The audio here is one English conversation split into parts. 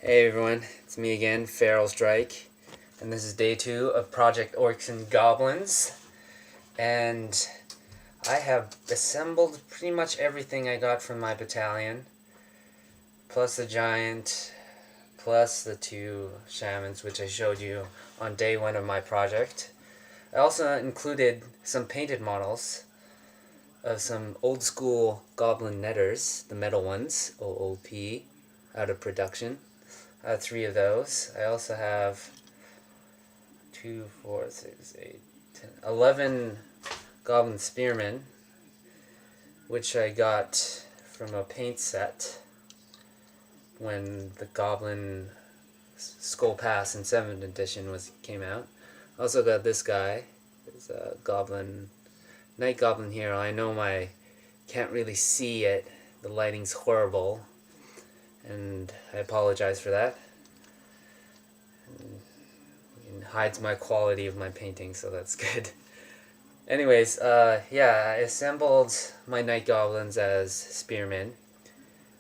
Hey everyone, it's me again, Feral Strike, and this is day 2 of Project Orcs and Goblins, and I have assembled pretty much everything I got from my battalion, plus the giant, plus the 2 shamans which I showed you on day 1 of my project. I also included some painted models of some old school goblin netters, the metal ones, OOP, out of production. 3 of those. I also have 2, 4, 6, 8, 10, 11 Goblin Spearmen, which I got from a paint set when the Goblin Skull Pass in 7th edition came out. Also got this guy. It's a Goblin, Night Goblin hero. I know can't really see it. The lighting's horrible, and I apologize for that. It hides my quality of my painting, so that's good. Anyways, yeah, I assembled my Night Goblins as spearmen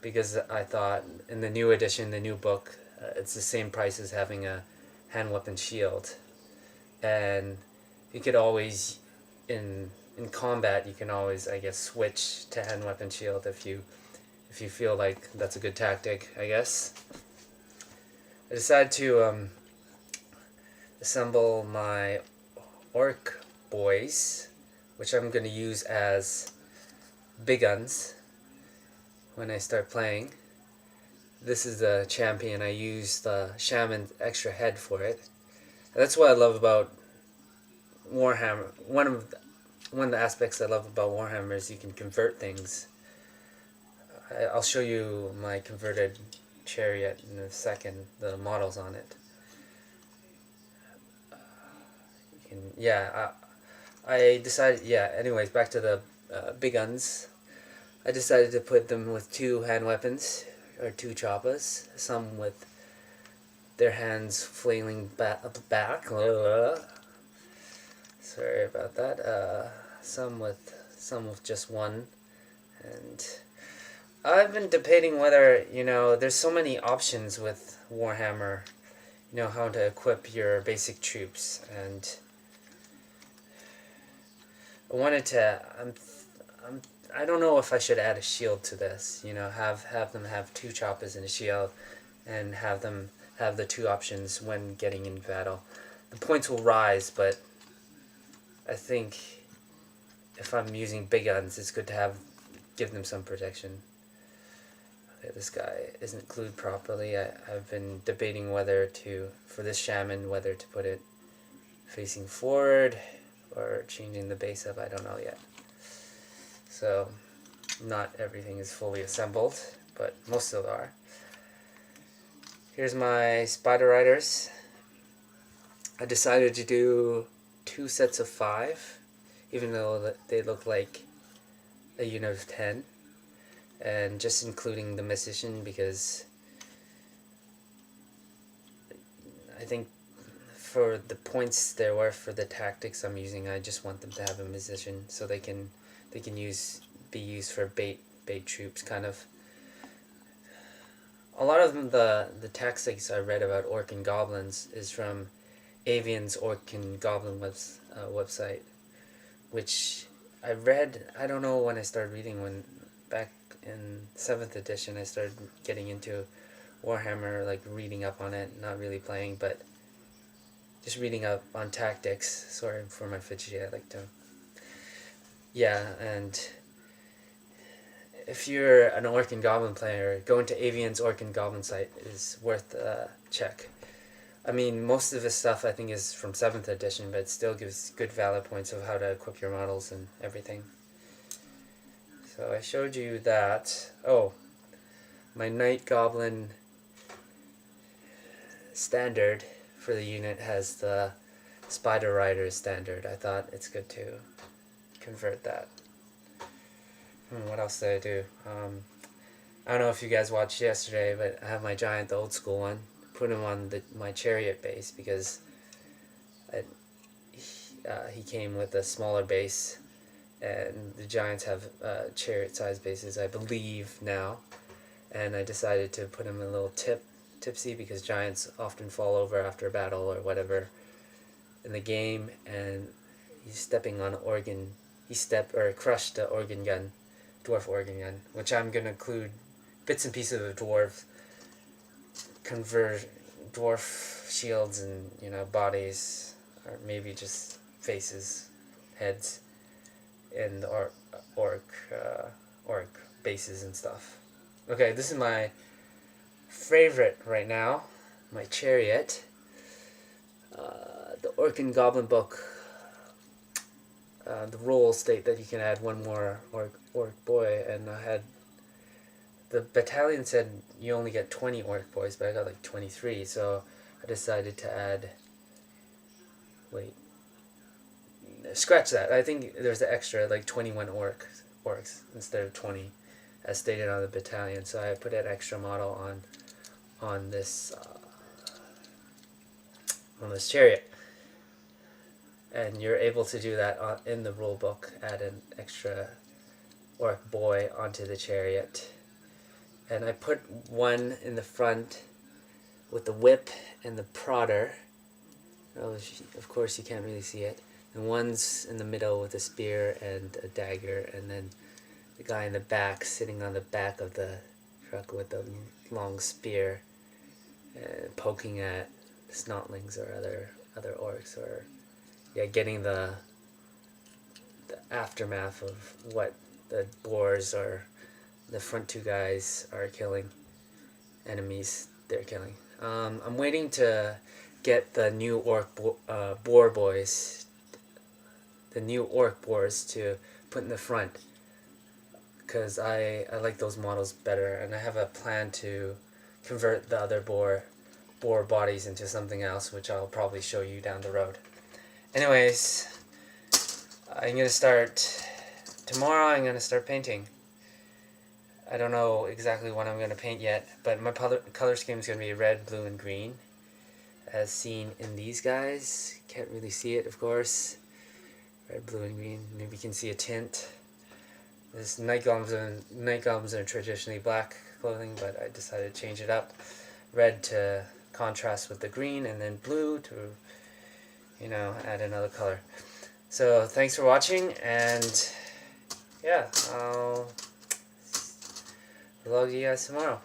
because I thought in the new edition, the new book, it's the same price as having a hand weapon shield, and you could always in combat you can always, I guess, switch to hand weapon shield if you feel like that's a good tactic, I guess. I decided to assemble my orc boys, which I'm going to use as big guns when I start playing. This is the champion. I used the shaman extra head for it. That's what I love about Warhammer. One of the aspects I love about Warhammer is you can convert things. I'll show you my converted chariot in a second, the models on it. I decided, anyways, back to the big guns. I decided to put them with 2 hand weapons, or 2 choppas, some with their hands flailing back. Sorry about that. Some with just one. And I've been debating whether, there's so many options with Warhammer, how to equip your basic troops, and I wanted to. I don't know if I should add a shield to this. Have them have 2 choppers and a shield, and have them have the 2 options when getting in battle. The points will rise, but I think if I'm using big guns, it's good to give them some protection. Okay, this guy isn't glued properly. I've been debating whether to, for this shaman, whether to put it facing forward or changing the base up. I don't know yet. So not everything is fully assembled, but most of them are. Here's my Spider Riders. I decided to do 2 sets of 5, even though they look like a unit of 10, and just including the musician because I think for the points there were for the tactics I'm using, I just want them to have a musician so they can be used for bait troops, kind of. A lot of them, the tactics I read about Orc and Goblins is from Avian's Orc and Goblin website, which I read. I don't know when I started reading. When back in 7th edition, I started getting into Warhammer, like reading up on it, not really playing, but just reading up on tactics. Sorry for my fidgety. I like to. Yeah, and if you're an Orc and Goblin player, going to Avian's Orc and Goblin site is worth a check. I mean, most of this stuff I think is from 7th edition, but it still gives good valid points of how to equip your models and everything. So I showed you that. Oh, my Night Goblin standard for the unit has the Spider Rider standard. I thought it's good to convert that. What else did I do? I don't know if you guys watched yesterday, but I have my giant, the old school one. Put him on my chariot base because he came with a smaller base, and the giants have chariot-sized bases, I believe, now. And I decided to put him a little tip tipsy because giants often fall over after a battle or whatever in the game, and he's stepping on crushed the organ gun, dwarf organ gun, which I'm gonna include bits and pieces of dwarf shields and bodies, or maybe just faces, heads, in the orc bases and stuff. Okay, this is my favorite right now, my chariot. The Orc and Goblin book, the rules state that you can add one more orc boy, and the battalion said you only get 20 orc boys, but I got like 23, so I decided to add, scratch that. I think there's an extra, like 21 orcs instead of 20, as stated on the battalion, so I put an extra model on this chariot. And you're able to do that in the rule book, add an extra orc boy onto the chariot. And I put one in the front with the whip and the prodder. Oh, of course you can't really see it. And one's in the middle with a spear and a dagger, and then the guy in the back sitting on the back of the truck with the long spear, poking at snotlings or other orcs, or getting the aftermath of what the boars or the front two guys are killing, enemies they're killing. I'm waiting to get the new boar boys, the new orc boars, to put in the front, because I like those models better, and I have a plan to convert the other boar bodies into something else, which I'll probably show you down the road. Anyways, tomorrow I'm going to start painting. I don't know exactly what I'm going to paint yet, but my color scheme is going to be red, blue, and green, as seen in these guys. Can't really see it, of course. Red, blue, and green. Maybe you can see a tint. This night goblins are traditionally black clothing, but I decided to change it up. Red to contrast with the green, and then blue to add another color. So thanks for watching, and yeah, I'll vlog you guys tomorrow.